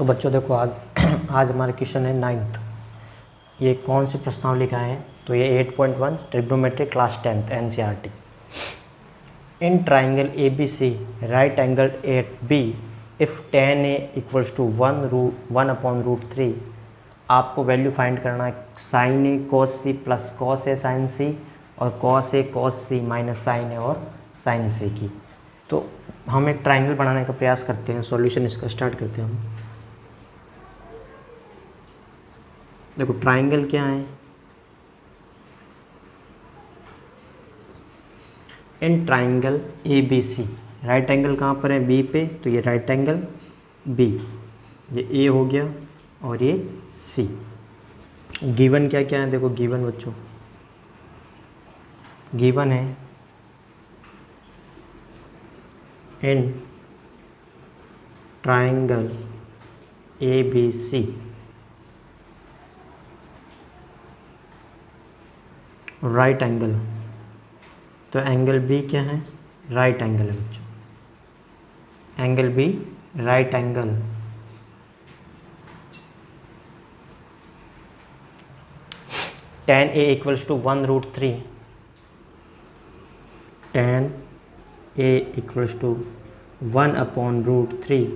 तो बच्चों देखो आज आज हमारा क्वेश्चन है 9th। ये कौन सी प्रश्नावली का है? तो ये 8.1 trigonometry class 10th NCERT। In triangle ABC right angle at B if tan A equals to 1/√3 आपको वैल्यू फाइंड करना है sin A cos C plus cos A sin C और cos A cos C minus sin A और sin C की। तो हम एक triangle बनाने का प्रयास करते हैं। सॉल्यूशन इसका स्टार्ट करते हैं हम। देखो ट्राइंगल क्या है? In triangle ABC right angle कहाँ पर है? B पे, तो ये राइट एंगल B, ये A हो गया और ये C। गिवन क्या क्या है? देखो गिवन बच्चों, गिवन है in triangle ABC right angle, तो एंगल B क्या है? राइट एंगल है बच्चों, angle B right angle. tan A equals to 1/√3, tan A equals to 1/√3,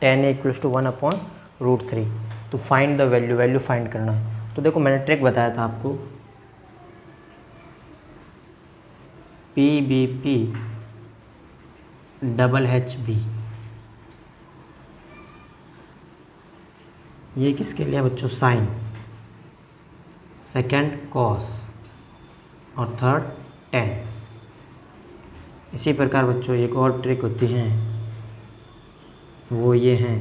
tan A equals to 1/√3। तो find the value, value find करना है। तो देखो मैंने ट्रिक बताया था आपको, PBP HB, ये किसके लिए बच्चों? साइन, सेकंड कॉस और थर्ड tan। इसी प्रकार बच्चों एक और ट्रिक होती है, वो ये है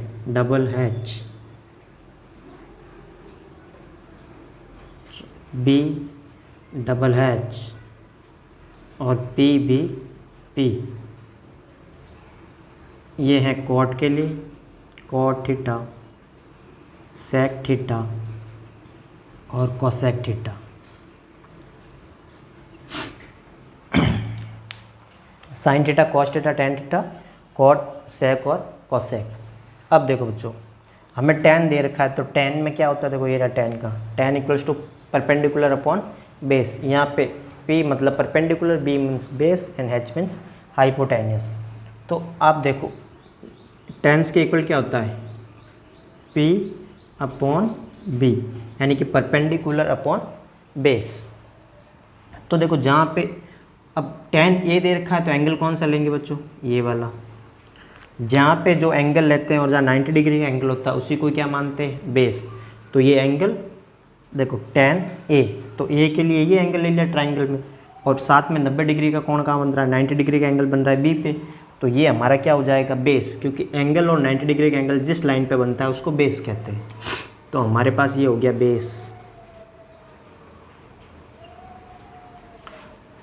HB और PBP, ये है कॉट के लिए, कॉट थीटा, सेक थीटा और cosec theta. Sine theta, cos theta, tan theta, cot, sec और कोसेक। अब देखो बच्चों हमें tan दे रखा है, तो tan में क्या होता है? देखो ये रहा tan का, tan equals to perpendicular upon base. यहाँ पे P मतलब perpendicular, B means base and H means hypotenuse. तो आप देखो टेंस के इक्वल क्या होता है? P अपॉन B, यानी कि परपेंडिकुलर अपॉन बेस। तो देखो जहाँ पे अब tan A दे रखा है, तो एंगल कौन सा लेंगे बच्चों? ये वाला। जहाँ पे जो एंगल लेते हैं और जहाँ 90 डिग्री का एंगल होता है उसी को क्या मानते हैं? बेस। तो ये एंगल देखो tan A, तो A के लिए ये एंगल ले लिया ट्राइंगल में, और साथ में 90 डिग्री का कोण कहाँ बन रहा है? 90 डिग्री का एंगल बन रहा है B पे। तो ये हमारा क्या हो जाएगा? बेस, क्योंकि एंगल और 90 डिग्री का एंगल जिस लाइन पे बनता है उसको बेस कहते हैं। तो हमारे पास ये हो गया बेस।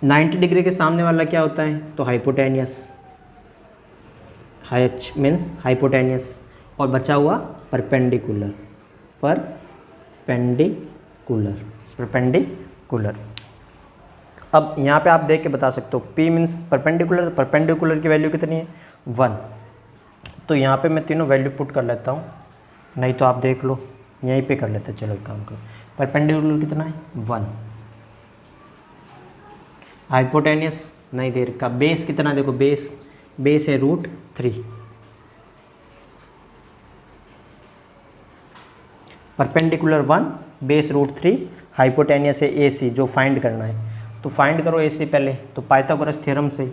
90 डिग्री के सामने वाला क्या होता है? तो हाइपोटेनियस, H मीन्स हाइपोटेनियस, और बचा हुआ परपेंडिकुलर, परपेंडिकुलर। अब यहाँ पे आप देख के बता सकते हो, P मीन्स परपेंडिकुलर, तो परपेंडिकुलर की वैल्यू कितनी है? 1। तो यहाँ पे मैं तीनों वैल्यू पुट कर लेता हूँ, नहीं तो आप देख लो यहीं पे कर लेते हैं। चलो एक काम करो, परपेंडिकुलर कितना है? 1। हाइपोटेनियस नहीं दे रखा। बेस कितना? देखो बेस है √3। परपेंडिकुलर 1, बेस √3, हाइपोटेनियस है AC जो फाइंड करना है। तो फाइंड करो AC पहले, तो पाइथागोरस थ्योरम से।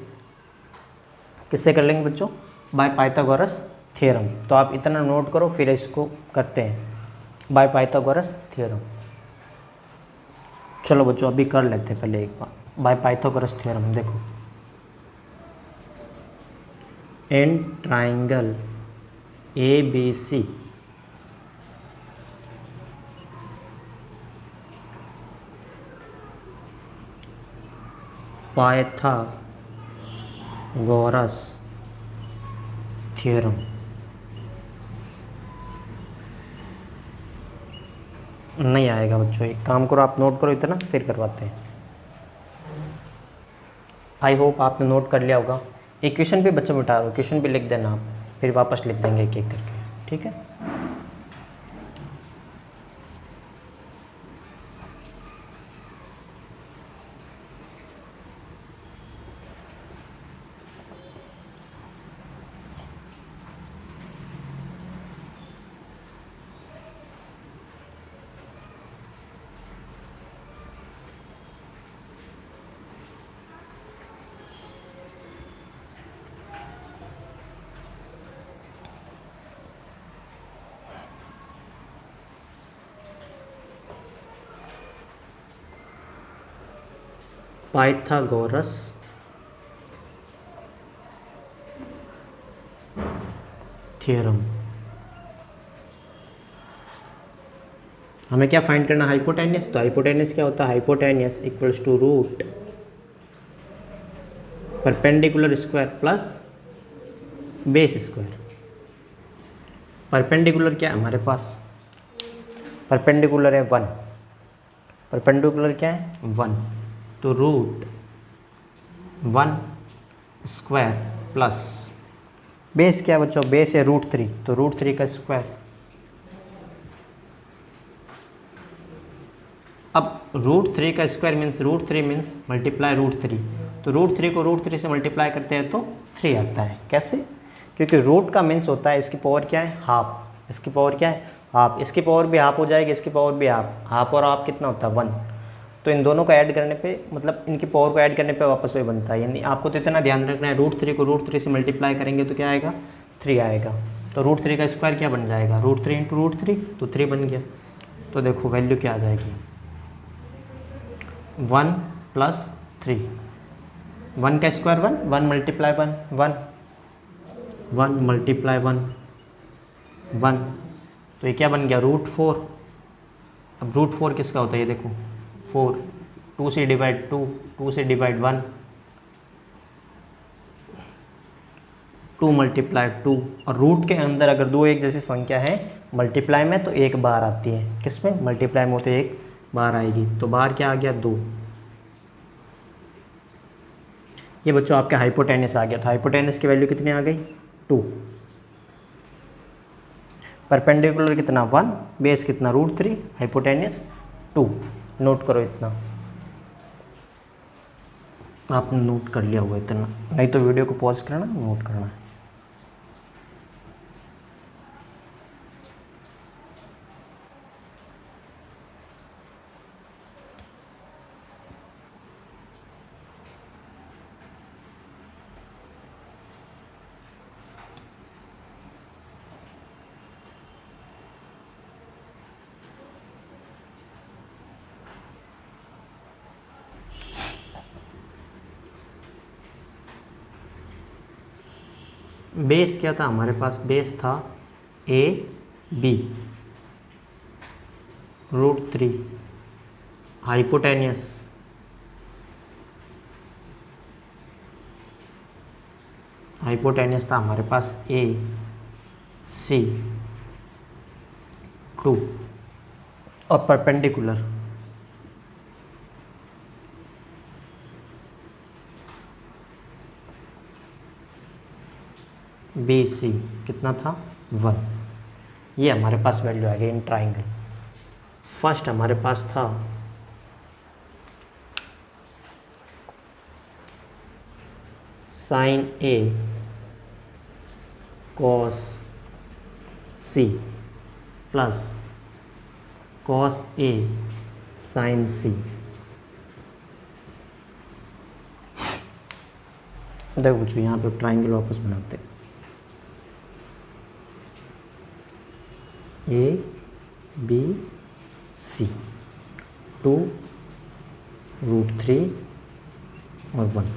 किससे कर लेंगे बच्चों? Bye Pythagoras theorem. तो आप इतना नोट करो, फिर इसको करते हैं बाय पाइथागोरस थ्योरम। चलो बच्चों अभी कर लेते हैं पहले एक बार बाय पाइथागोरस थ्योरम। देखो in triangle ABC Pythagoras theorem. नहीं आएगा बच्चों, एक काम करो आप नोट करो इतना, फिर करवाते हैं। आई होप आपने नोट कर लिया होगा। एक क्वेश्चन पे बच्चों मिटा दो, क्वेश्चन पे लिख देना आप, फिर वापस लिख देंगे एक एक करके। ठीक है। Pythagoras theorem. हमें क्या फाइंड करना, हाइपोटेन्यूस। तो हाइपोटेन्यूस क्या होता है, hypotenuse equals to root perpendicular square plus base square. Perpendicular क्या है हमारे पास, परपेंडिकुलर है 1, परपेंडिकुलर क्या है 1, तो रूट 1 स्क्वायर प्लस बेस क्या है बच्चों, बेस है √3, तो √3 का स्क्वायर। अब √3 का स्क्वायर मीन्स √3 मीन्स मल्टीप्लाई √3, तो √3 को √3 से मल्टीप्लाई करते हैं तो 3 आता है। कैसे, क्योंकि रूट का मीन्स होता है इसकी पावर क्या है हाफ, इसकी पावर क्या है हाफ, इसकी पावर भी हाफ हो जाएगी, इसकी पावर भी हाफ, हाफ और हाफ कितना होता है 1, तो इन दोनों को ऐड करने पे मतलब इनकी पावर को ऐड करने पे वापस वही बनता है। यानी आपको तो इतना ध्यान रखना है, √3 को √3 से मल्टीप्लाई करेंगे तो क्या आएगा 3 आएगा, तो √3 का स्क्वायर क्या बन जाएगा √3 इंटू √3, तो 3 बन गया। तो देखो वैल्यू क्या आ जाएगी 1 + 3, 1 का स्क्वायर 1, 1 मल्टीप्लाई 1 1, 1 मल्टीप्लाई 1 1, तो ये क्या बन गया √4। अब √4 किसका होता है ये देखो 4, 2 से डिवाइड 2, 2 से डिवाइड 1, 2 मल्टीप्लाई 2, और रूट के अंदर अगर दो एक जैसी संख्या है मल्टीप्लाई में तो एक बार आती है, किसमें मल्टीप्लाई में होते एक बार आएगी, तो बाहर क्या आ गया 2। ये बच्चों आपका हाइपोटेनस आ गया, तो हाइपोटेनस की वैल्यू कितनी आ गई 2, परपेंडिकुलर कितना 1, बेस कितना √3, हाइपोटेनस 2। नोट करो इतना, आपने नोट कर लिया होगा इतना, नहीं तो वीडियो को पॉज करना नोट करना है। बेस क्या था हमारे पास, बेस था AB √3, हाइपोटेनियस था हमारे पास AC 2, और परपेंडिकुलर BC कितना था 1। ये हमारे पास वैल्यू आ गई इन ट्राइंगल। फर्स्ट हमारे पास था sin A cos C plus cos A sin C। देखो बच्चों यहाँ पे ट्राइंगल वापस बनाते हैं, ABC 2 √3 और 1।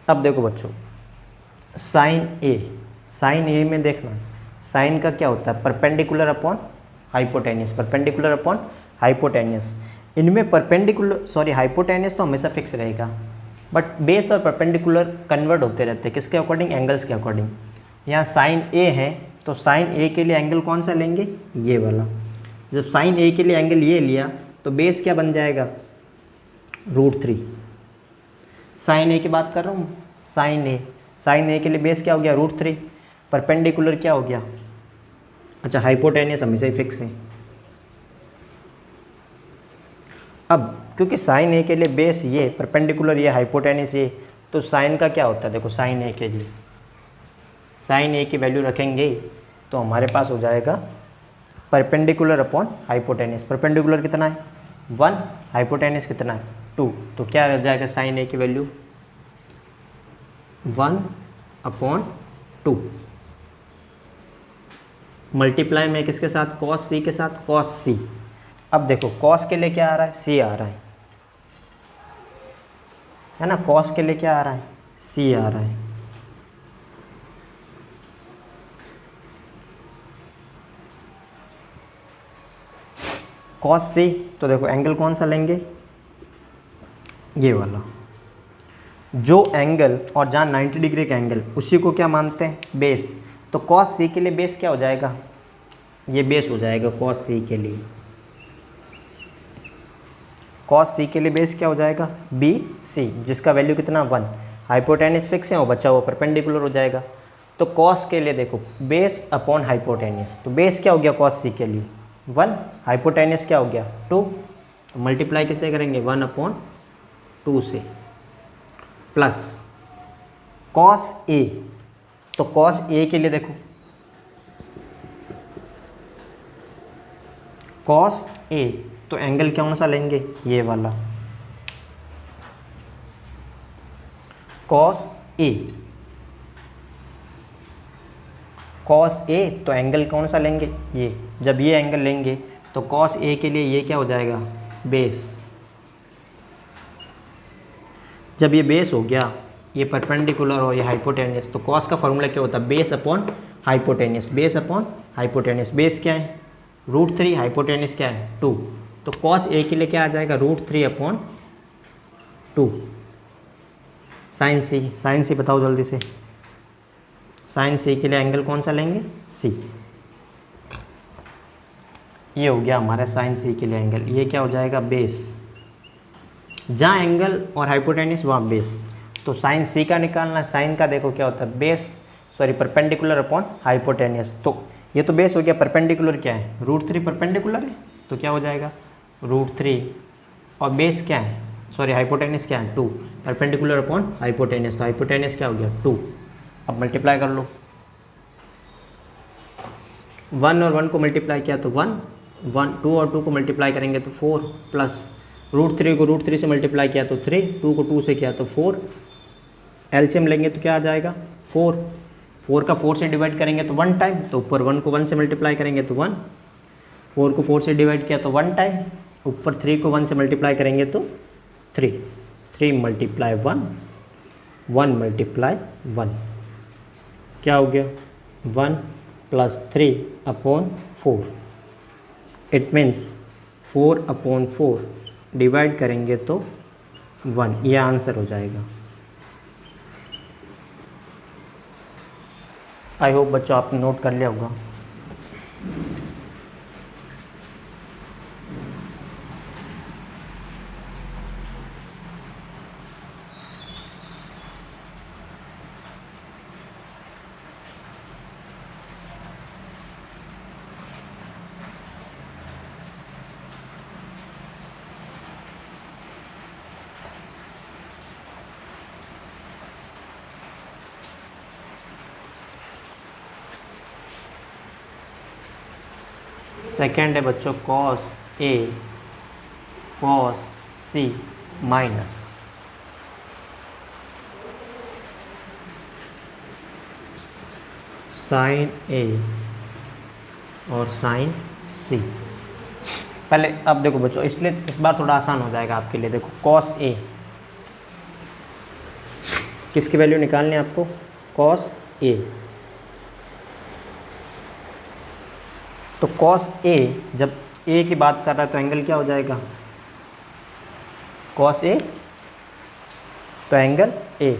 अब देखो बच्चों साइन ए में देखना, साइन का क्या होता है perpendicular upon hypotenuse, perpendicular upon hypotenuse. इनमें हाइपोटेनियस तो हमेशा फिक्स रहेगा, बट बेस और परपेंडिकुलर कन्वर्ट होते रहते हैं, किसके अकॉर्डिंग एंगल्स के अकॉर्डिंग। यहाँ साइन ए है तो साइन ए के लिए एंगल कौन सा लेंगे ये वाला, जब साइन ए के लिए एंगल ये लिया तो बेस क्या बन जाएगा √3। साइन ए की बात कर रहा हूँ, साइन ए के लिए बेस क्या हो गया √3, परपेंडिकुलर क्या हो गया, अच्छा हाइपोटेनियस हमेशा ही फिक्स है। अब क्योंकि साइन ए के लिए बेस ये, परपेंडिकुलर ये, हाइपोटेनियस ये, तो साइन का क्या होता है, देखो साइन ए के लिए साइन ए की वैल्यू रखेंगे तो हमारे पास हो जाएगा परपेंडिकुलर अपॉन हाइपोटेनियस। परपेंडिकुलर कितना है 1, हाइपोटेनियस कितना है 2, तो क्या हो जाएगा साइन ए की वैल्यू 1/2 मल्टीप्लाई में किसके साथ, कॉस सी के साथ, कॉस सी। अब देखो कॉस के लिए क्या आ रहा है, सी आ रहा है ना, कॉस के लिए क्या आ रहा है, सी आ रहा है। कॉस सी, तो देखो एंगल कौन सा लेंगे, ये वाला, जो एंगल और जहाँ 90 डिग्री का एंगल उसी को क्या मानते हैं, बेस। तो कॉस सी के लिए बेस क्या हो जाएगा, ये बेस हो जाएगा कॉस सी के लिए, कॉस सी के लिए बेस क्या हो जाएगा बी सी, जिसका वैल्यू कितना 1, हाइपोटेनियस फिक्स है और बचा हुआ परपेंडिकुलर हो जाएगा। तो कॉस के लिए देखो बेस अपॉन हाइपोटेनियस, तो बेस क्या हो गया कॉस सी के लिए 1, हाइपोटेनियस क्या हो गया 2, तो मल्टीप्लाई किससे करेंगे 1/2 से, प्लस कॉस ए, तो कॉस ए के लिए देखो कॉस ए, तो एंगल कौन सा लेंगे, ये वाला कॉस ए, कॉस ए, तो एंगल कौन सा लेंगे ये, जब ये एंगल लेंगे तो कॉस ए के लिए ये क्या हो जाएगा बेस। जब ये बेस हो गया, ये परपेंडिकुलर और ये हाइपोटेनियस, तो कॉस का फॉर्मूला क्या होता है, base upon hypotenuse, base upon hypotenuse. Base क्या है √3, हाइपोटेनियस क्या है 2, तो कॉस ए के लिए क्या आ जाएगा √3/2। साइन सी, साइन सी बताओ जल्दी से, साइन सी के लिए एंगल कौन सा लेंगे सी, ये हो गया हमारा साइन सी के लिए एंगल, ये क्या हो जाएगा बेस, जहाँ एंगल और हाइपोटेनियस वहाँ बेस। तो साइन सी का निकालना, साइन का देखो क्या होता है base, sorry perpendicular upon hypotenuse, तो ये तो बेस हो गया, परपेंडिकुलर क्या है √3 परपेंडिकुलर है, तो क्या हो जाएगा √3, और बेस क्या है, सॉरी हाइपोटेनियस क्या है 2, परपेंडिकुलर अपॉन हाइपोटेनियस, तो हाइपोटेनियस क्या हो गया 2। अब मल्टीप्लाई कर लो, 1 और 1 को मल्टीप्लाई किया तो 1, 2 और 2 को मल्टीप्लाई करेंगे तो 4, प्लस √3 को √3 से मल्टीप्लाई किया तो 3, 2 को 2 से किया तो 4, एलसीएम लेंगे तो क्या आ जाएगा 4, 4 का 4 से डिवाइड करेंगे तो 1 टाइम, तो ऊपर 1 को 1 से मल्टीप्लाई करेंगे तो 1, 4 को 4 से डिवाइड किया तो 1 टाइम, ऊपर 3 को 1 से मल्टीप्लाई करेंगे तो 3, 3 × 1, 1 × 1, क्या हो गया 1 + 3/4, इट मीन्स 4/4 डिवाइड करेंगे तो 1, ये आंसर हो जाएगा। आई होप बच्चों आपने नोट कर लिया होगा। सेकेंड है बच्चों cos A cos C minus sin A और sin C। पहले अब देखो बच्चों, इसलिए इस बार थोड़ा आसान हो जाएगा आपके लिए। देखो cos A, किसकी वैल्यू निकालनी है आपको, cos A, तो cos A जब A की बात कर रहा है तो एंगल क्या हो जाएगा cos A, तो एंगल A।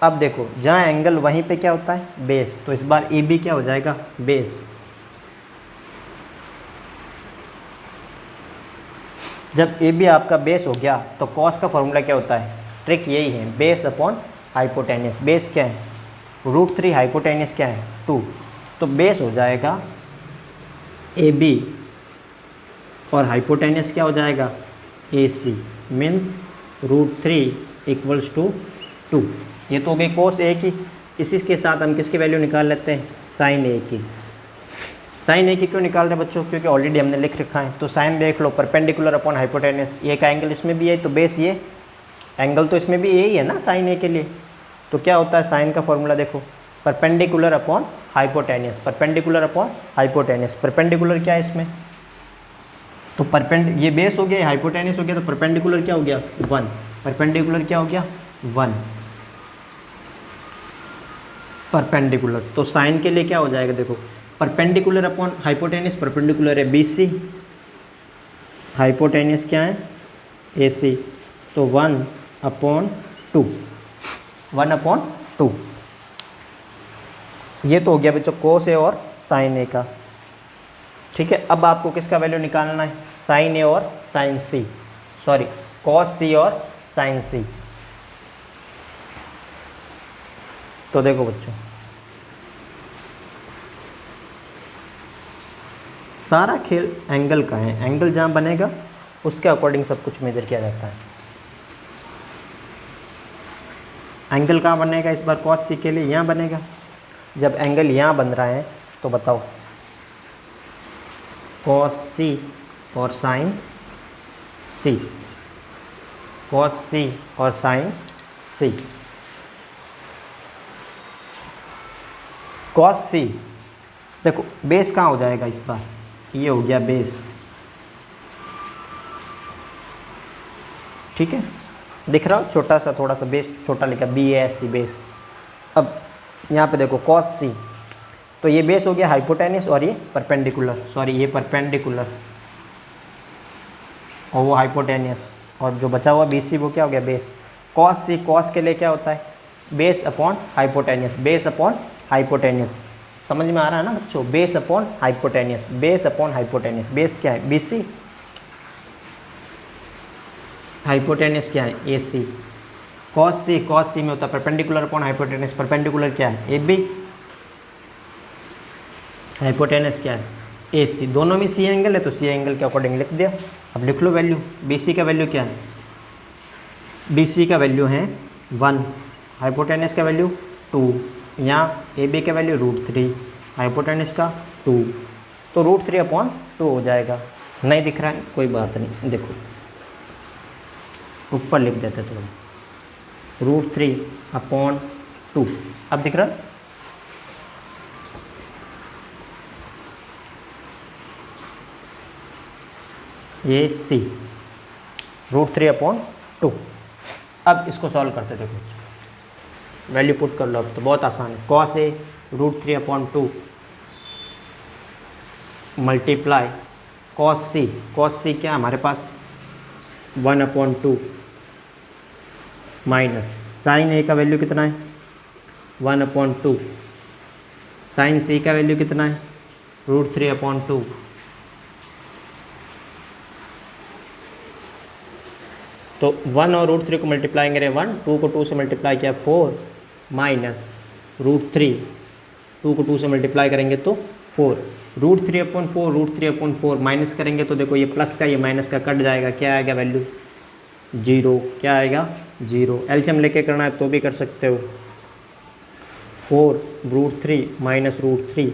अब देखो जहाँ एंगल वहीं पे क्या होता है बेस, तो इस बार AB क्या हो जाएगा बेस। जब AB आपका बेस हो गया तो cos का फॉर्मूला क्या होता है, ट्रिक यही है, बेस अपॉन हाइपोटेनियस। बेस क्या है √3 हाइपोटेनियस क्या है 2, तो बेस हो जाएगा AB और हाइपोटेनियस क्या हो जाएगा AC, मीन्स √3 इक्वल्स टू 2। ये तो हो गई कोस A की। इसी के साथ हम किसकी वैल्यू निकाल लेते हैं साइन A की। साइन A की क्यों निकाल रहे हैं बच्चों, क्योंकि ऑलरेडी हमने लिख रखा है। तो साइन देख लो, परपेंडिकुलर अपॉन हाइपोटेनियस, ये का एंगल इसमें भी है तो बेस ये एंगल तो इसमें भी ए ही है ना साइन A के लिए। तो क्या होता है साइन का फॉर्मूला देखो, perpendicular upon hypotenuse, perpendicular upon hypotenuse. Perpendicular क्या है इसमें, तो ये बेस हो गया, हाइपोटेनियस हो गया, तो परपेंडिकुलर क्या हो गया 1, परपेंडिकुलर क्या हो गया 1 परपेंडिकुलर। तो साइन के लिए क्या हो जाएगा देखो, परपेंडिकुलर अपॉन हाइपोटेनियस, परपेंडिकुलर है BC, हाइपोटेनियस क्या है AC, तो 1/2, 1/2। ये तो हो गया बच्चों कोस A और साइन A का। ठीक है, अब आपको किसका वैल्यू निकालना है, साइन A और sine C, sorry cos C और साइन C। तो देखो बच्चों, सारा खेल एंगल का है, एंगल जहाँ बनेगा उसके अकॉर्डिंग सब कुछ मेजर किया जाता है। एंगल कहाँ बनेगा इस बार कॉस C के लिए, यहाँ बनेगा। जब एंगल यहाँ बन रहा है तो बताओ कॉस C और साइन C, कॉस C और साइन C। कॉस C देखो बेस कहाँ हो जाएगा इस बार, ये हो गया बेस। ठीक है, दिख रहा हो छोटा सा, थोड़ा सा बेस छोटा लिखा BASC बेस। अब यहाँ पे देखो कॉस C, तो ये बेस हो गया हाइपोटेनियस और ये परपेंडिकुलर, सॉरी ये परपेंडिकुलर और वो हाइपोटेनियस, और जो बचा हुआ BC वो क्या हो गया बेस। कॉस C, कॉस के लिए क्या होता है base upon hypotenuse, base upon hypotenuse. समझ में आ रहा है ना बच्चों, base upon hypotenuse, base upon hypotenuse. Base क्या है BC, हाइपोटेनियस क्या है AC। कॉस C में होता है परपेंडिकुलर अपॉन हाइपोटेनियस, परपेंडिकुलर क्या है AB, हाइपोटेनियस क्या है AC। दोनों में C एंगल है तो C एंगल के अकॉर्डिंग लिख दिया। अब लिख लो वैल्यू, BC का वैल्यू क्या है, BC का वैल्यू है 1, हाइपोटेनियस का वैल्यू 2, यहाँ AB का वैल्यू √3, हाइपोटेनियस का 2, तो √3/2 हो जाएगा। नहीं दिख रहा है कोई बात नहीं, देखो ऊपर लिख देते तो √3/2। अब दिख रहा है, ये C √3/2। अब इसको सॉल्व करते देखो, वैल्यू पुट कर लो। अब तो बहुत आसान है, cos A √3/2 multiply cos C क्या हमारे पास 1/2 माइनस साइन A का वैल्यू कितना है 1/2, साइन C का वैल्यू कितना है √3/2। तो 1 और √3 को मल्टीप्लाई करें 1, 2 को 2 से मल्टीप्लाई किया 4, माइनस √3, 2 को 2 से मल्टीप्लाई करेंगे तो 4, √3/4 माइनस करेंगे तो देखो ये प्लस का ये माइनस का कट जाएगा, क्या आएगा वैल्यू 0, क्या आएगा 0। एलसीएम लेके करना है तो भी कर सकते हो, 4 √3 माइनस √3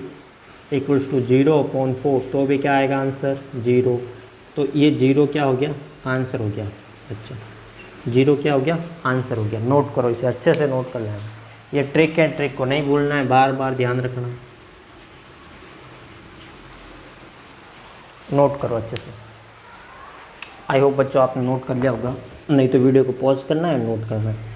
इक्वल्स टू 0/4, तो भी क्या आएगा आंसर 0। तो ये 0 क्या हो गया आंसर हो गया। अच्छा 0 क्या हो गया आंसर हो गया। नोट करो इसे, अच्छे से नोट कर लेना, ये ट्रिक है, ट्रिक को नहीं भूलना है, बार बार ध्यान रखना है। नोट करो अच्छे से। आई होप बच्चों आपने नोट कर लिया होगा, नहीं तो वीडियो को पॉज करना है, नोट करना है।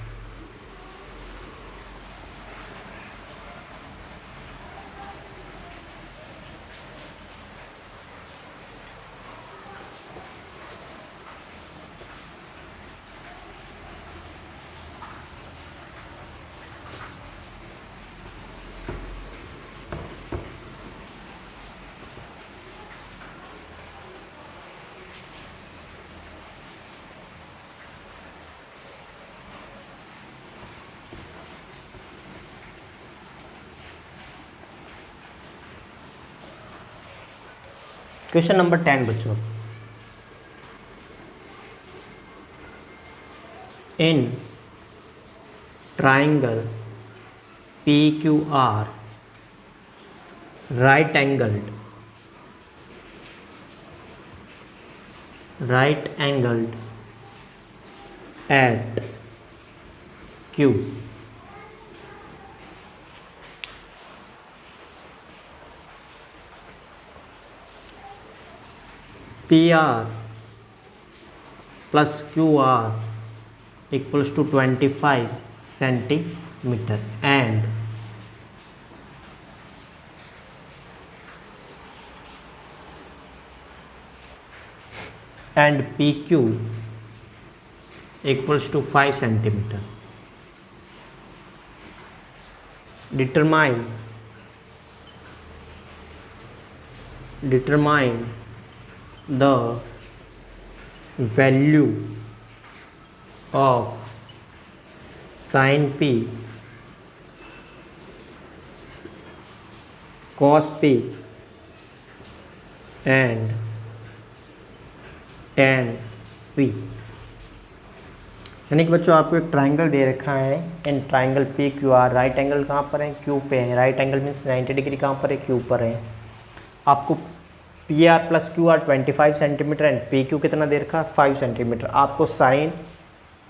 क्वेश्चन नंबर 10 बच्चों, in triangle PQR right angled at Q, PR plus QR equals to 25 centimeter and PQ equals to 5 centimeter. Determine the value of sin P cos P and tan P। यानी कि बच्चों आपको एक triangle दे रखा है, in triangle PQR, right angle कहाँ पर है, Q पे है। राइट एंगल मीन्स 90 डिग्री कहाँ पर है, Q पर है। आपको PR plus QR 25 centimetre and PQ कितना दे रखा है, 5 सेंटीमीटर। आपको साइन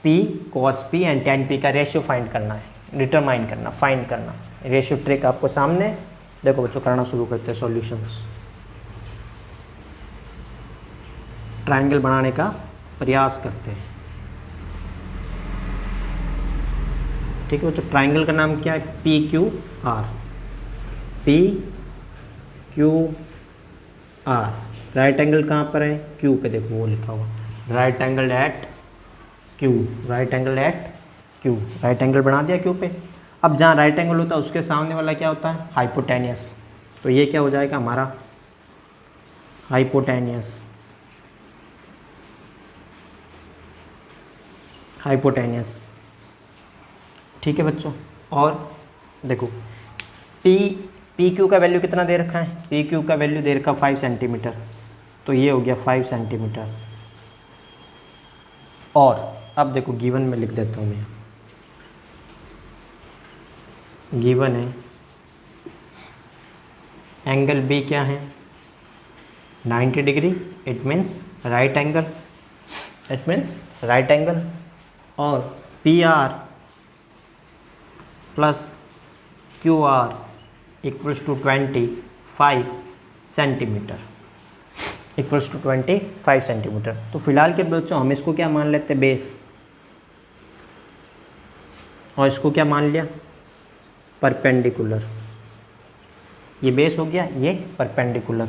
P cos P एंड tan P का रेशियो फाइंड करना है, डिटरमाइन करना, फाइंड करना। रेशियो ट्रिक आपको सामने, देखो बच्चों करना शुरू करते हैं सॉल्यूशंस। ट्राइंगल बनाने का प्रयास करते हैं। ठीक है बच्चों, ट्राइंगल का नाम क्या है, PQR। PQR राइट एंगल कहाँ पर है, Q पे, देखो वो लिखा हुआ right angle at Q, right angle at Q। Right angle बना दिया Q पे। अब जहाँ राइट एंगल होता है उसके सामने वाला क्या होता है, हाइपोटेनियस। तो ये क्या हो जाएगा हमारा हाइपोटेनियस। ठीक है बच्चों, और देखो PQ का वैल्यू कितना दे रखा है, PQ का वैल्यू दे रखा 5 सेंटीमीटर, तो ये हो गया 5 सेंटीमीटर। और अब देखो गिवन में लिख देता हूँ मैं, गिवन है एंगल B क्या है, 90 degree, it means right angle, और PR plus QR equals to 25 centimetre, तो फिलहाल के बच्चों हम इसको क्या मान लेते हैं, बेस, और इसको क्या मान लिया, परपेंडिकुलर। ये बेस हो गया, ये परपेंडिकुलर।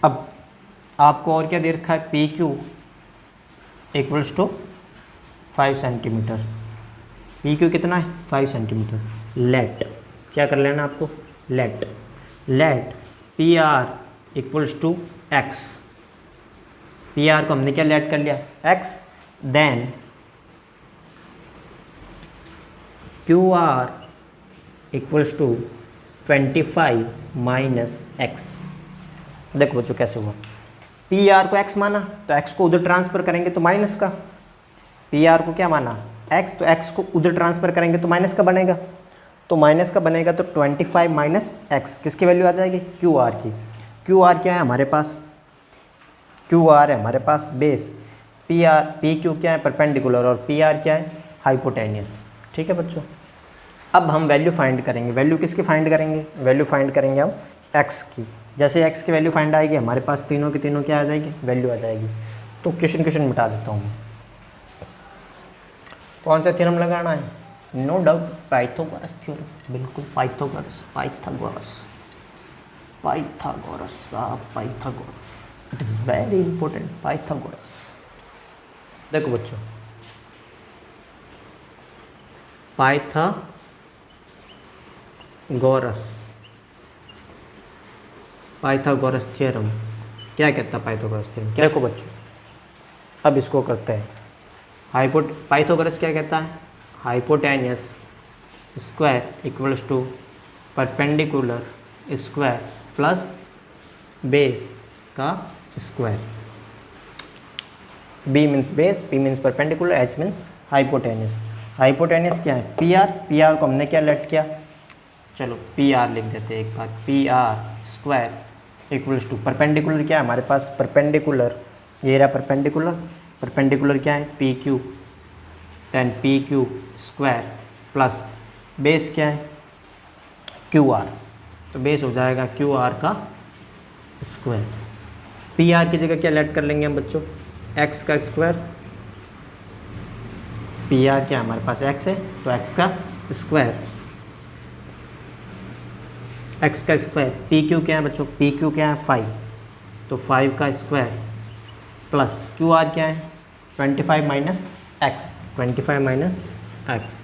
अब आपको और क्या दे रखा है, PQ equals to 5 centimetre. PQ कितना है, 5 सेंटीमीटर। लेट क्या कर लेना आपको, let PR equals to X। PR को हमने क्या लेट कर लिया, X। Then QR equals to 25 minus X। देखो बच्चों कैसे हुआ, PR को X माना तो X को उधर ट्रांसफ़र करेंगे तो माइनस का, PR को क्या माना X, तो X को उधर ट्रांसफ़र करेंगे तो माइनस का बनेगा, तो 25 माइनस X किसकी वैल्यू आ जाएगी, QR की। QR क्या है हमारे पास, QR है हमारे पास बेस, PQ क्या है, परपेंडिकुलर, और PR क्या है, हाइपोटेनियस। ठीक है बच्चों, अब हम वैल्यू फाइंड करेंगे। वैल्यू किसकी फाइंड करेंगे, वैल्यू फाइंड करेंगे हम X की। जैसे X की वैल्यू फाइंड आएगी हमारे पास तीनों की तीनों क्या आ जाएगी, वैल्यू आ जाएगी। तो क्वेश्चन मिटा देता हूँ मैं। कौन सा थ्योरम लगाना है, नो डाउट पाइथागोरस थ्योरम, बिल्कुल Pythagoras, it is very important, Pythagoras. देखो बच्चों, पाइथागोरस थ्योरम क्या कहता है, पाइथागोरस थ्योरम क्या, देखो बच्चों अब इसको करते हैं। पाइथागोरस क्या कहता है, hypotenuse square equals to perpendicular square plus base का square. B means base, P means perpendicular, H means hypotenuse. Hypotenuse क्या है? P are. पी आर को हमने क्या लेट किया, चलो पी आर लिख देते हैं एक बार। P R square equals to perpendicular क्या है हमारे पास, परपेंडिकुलर, ये रहा परपेंडिकुलर। परपेंडिकुलर क्या है? P Q, then P Q square plus base क्या है? क्यू आर, तो बेस हो जाएगा क्यू आर का स्क्वायर। पी आर की जगह क्या लेट कर लेंगे हम बच्चों? एक्स का स्क्वायर। पी आर क्या हमारे पास एक्स है, तो एक्स का स्क्वायर, एक्स का स्क्वायर। पी क्यू क्या है बच्चों? पी क्यू क्या है? 5, तो 5 का स्क्वायर प्लस क्यू आर क्या है? 25 माइनस एक्स, 25 माइनस एक्स।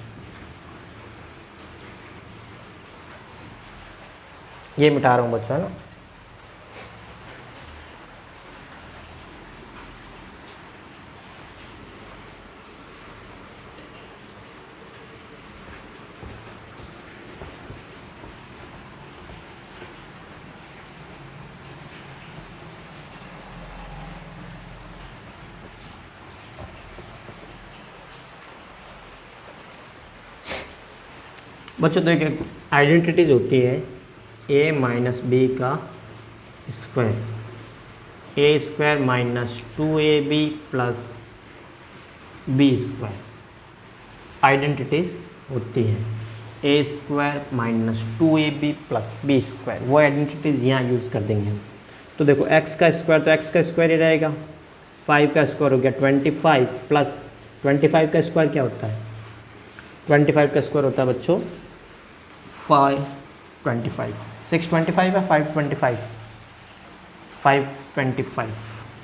ये मिटा रहा हूँ बच्चों, है ना। बच्चों तो एक आइडेंटिटीज होती है ए माइनस बी का square, a square minus 2ab plus b square. Identities होती है a square minus 2ab plus b square, वो आइडेंटिटीज यहाँ यूज़ कर देंगे हम। तो देखो एक्स का स्क्वायर तो एक्स का स्क्वायर ही रहेगा, 5 का स्क्वायर हो गया 25 प्लस 25 का स्क्वायर क्या होता है? 25 का स्क्वायर होता है बच्चों 525, 625 है 525, 525,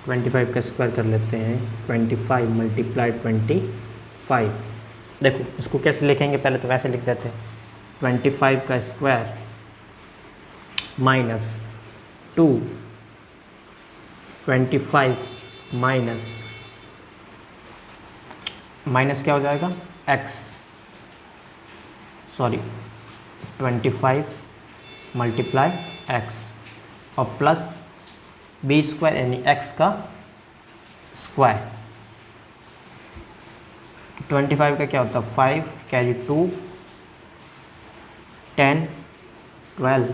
25 का स्क्वायर कर लेते हैं 25 मल्टीप्लाई 25। देखो इसको कैसे लिखेंगे, पहले तो वैसे लिख देते हैं 25 का स्क्वायर माइनस 2, 25 माइनस क्या हो जाएगा? x, सॉरी 25 मल्टीप्लाई x और प्लस बी स्क्वायर यानी x का स्क्वायर। 25 का क्या होता है? 5 कैरी 2, 10, 12,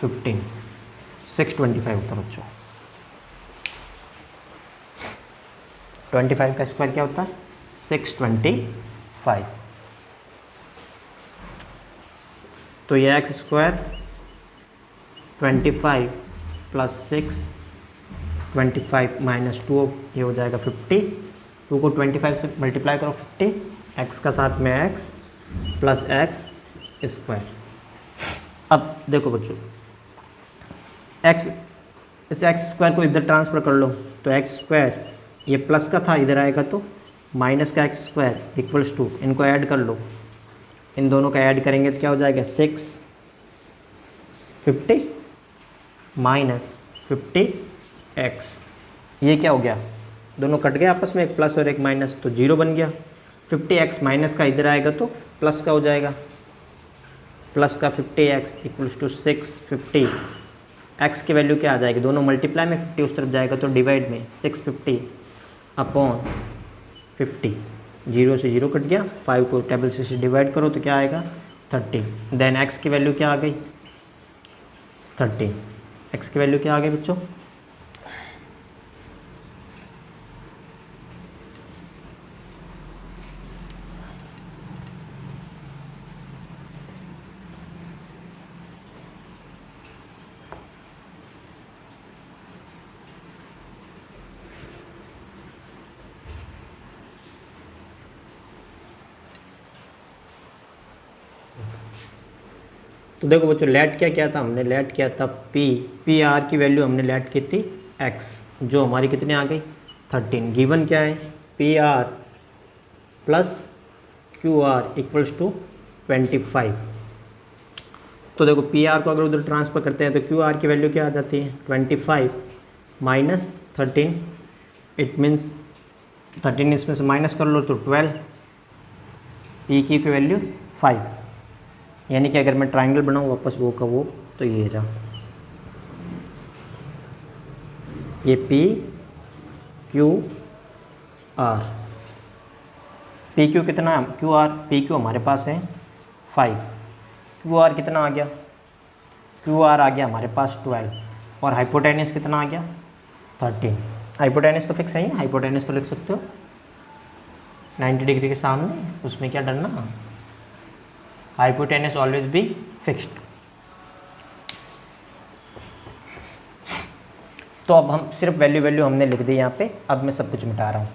15, 625 होता है बच्चों। 25 का स्क्वायर क्या होता है? 625। तो ये एक्स स्क्वायर 25 प्लस 6, 25 माइनस 2, ये हो जाएगा 50। 2 को 25 से मल्टीप्लाई करो 50, एक्स का साथ में एक्स प्लस एक्स स्क्वायर। अब देखो बच्चों एक्स, इस एक्स स्क्वायर को इधर ट्रांसफ़र कर लो, तो एक्स स्क्वायर ये प्लस का था, इधर आएगा तो माइनस का एक्स स्क्वायर इक्वल्स टू, इनको ऐड कर लो, इन दोनों का ऐड करेंगे तो क्या हो जाएगा? 650 माइनस 50x। ये क्या हो गया? दोनों कट गए आपस में, एक प्लस और एक माइनस, तो जीरो बन गया। 50x माइनस का इधर आएगा तो प्लस का हो जाएगा, प्लस का 50x इक्वल्स टू 650। x की वैल्यू क्या आ जाएगी? दोनों मल्टीप्लाई में 50 उस तरफ जाएगा तो डिवाइड में 650 अपॉन 50, 0 से 0 कट गया, 5 को टेबल से डिवाइड करो तो क्या आएगा? 30। देन x की वैल्यू क्या आ गई? 30। x की वैल्यू क्या आ गई बच्चों? तो देखो बच्चों लेट क्या किया था हमने? लेट किया था पी आर की वैल्यू हमने लेट की थी x, जो हमारी कितने आ गई? 13। गिवन क्या है? P R plus Q R equals to 25। तो देखो पी आर को अगर उधर ट्रांसफ़र करते हैं तो क्यू आर की वैल्यू क्या आ जाती है? 25 माइनस 13, इट मीन्स 13 इसमें से माइनस कर लो तो 12, पी की वैल्यू 5। यानी कि अगर मैं ट्राइंगल बनाऊँ वापस वो का वो, तो ये रहा। ये P Q R, P Q कितना है, क्यू आर, पी क्यू हमारे पास है 5, क्यू आर कितना आ गया, क्यू आर आ गया हमारे पास 12 और हाइपोटेनस कितना आ गया 13। हाइपोटेनस तो फिक्स है ही, हाइपोटेनस तो लिख सकते हो 90 डिग्री के सामने, उसमें क्या डरना, हाइपोटेनस ऑलवेज बी फिक्स्ड। तो अब हम सिर्फ वैल्यू हमने लिख दी यहाँ पे, अब मैं सब कुछ मिटा रहा हूँ।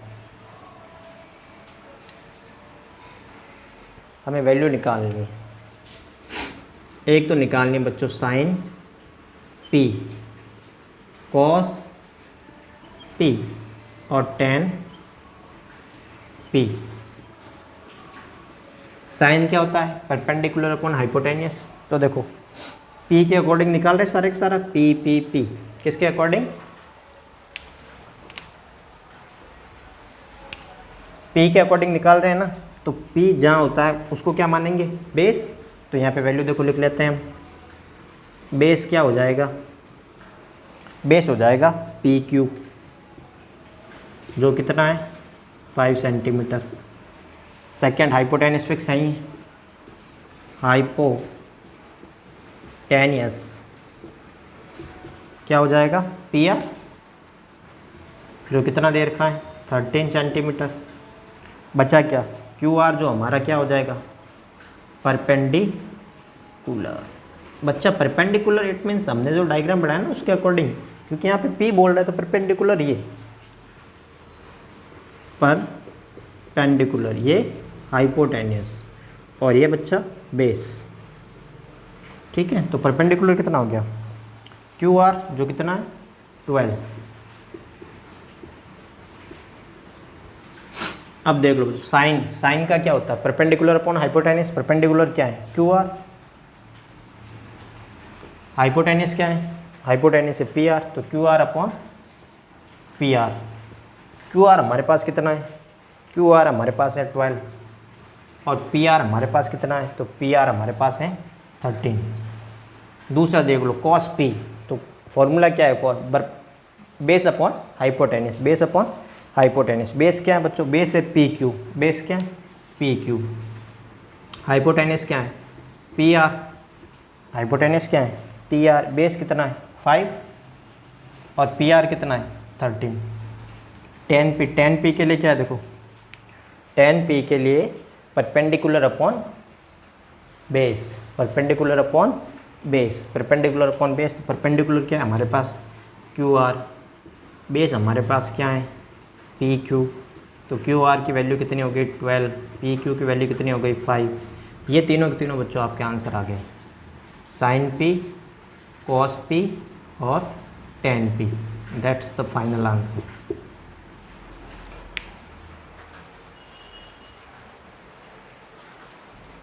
हमें वैल्यू निकालनी है, एक तो निकालनी है बच्चों साइन पी कॉस पी और टेन पी। साइन क्या होता है, परपेंडिकुलर अपॉन हाइपोटेनियस। तो देखो पी के अकॉर्डिंग निकाल रहे सारे के सारा, पी पी पी किसके अकॉर्डिंग, पी के अकॉर्डिंग निकाल रहे हैं ना, तो पी जहाँ होता है उसको क्या मानेंगे, बेस। तो यहाँ पे वैल्यू देखो लिख लेते हैं हम, बेस क्या हो जाएगा, बेस हो जाएगा पी क्यू, जो कितना है 5 सेंटीमीटर। सेकेंड हाइपोटेनस फिक्स है ही, हाइपोटेनियस क्या हो जाएगा पी आर, जो कितना दे रखा है 13 सेंटीमीटर। बचा क्या, क्यू आर जो हमारा क्या हो जाएगा परपेंडिकुलर। बच्चा परपेंडिकुलर इट मीन्स हमने जो डायग्राम बनाया ना उसके अकॉर्डिंग, क्योंकि यहाँ पे पी बोल रहा है तो परपेंडिकुलर ये परपेंडिकुलर, ये हाइपोटेनियस और ये बच्चा बेस। ठीक है, तो परपेंडिकुलर कितना हो गया क्यू आर जो कितना है 12। अब देख लो साइन, साइन का क्या होता है परपेंडिकुलर अपॉन हाइपोटेनियस। परपेंडिकुलर क्या है क्यू आर, हाइपोटेनियस क्या है, हाइपोटेनियस है पी आर, तो Q R upon P R. Q R हमारे पास कितना है, क्यू आर हमारे पास है 12 और पी आर हमारे पास कितना है, तो पी आर हमारे पास है 13। दूसरा देख लो कॉस पी, तो फॉर्मूला क्या है base upon hypotenuse, base upon hypotenuse. Base क्या है बच्चों, बेस है पी क्यू, बेस क्या है पी क्यू। हाइपोटेनियस क्या है पी आर, हाइपोटेनियस क्या है टी आर। बेस कितना है 5 और पी आर कितना है 13। 10 पी के लिए क्या है देखो, 10 पी के लिए perpendicular upon base, perpendicular upon base, perpendicular upon base. तो परपेंडिकुलर क्या है हमारे पास क्यू आर, बेस हमारे पास क्या है पी क्यू। तो क्यू आर की वैल्यू कितनी हो गई 12, पी क्यू की वैल्यू कितनी हो गई 5। ये तीनों के तीनों बच्चों आपके आंसर आ गए, साइन पी कॉस पी और ten P. That's the final answer.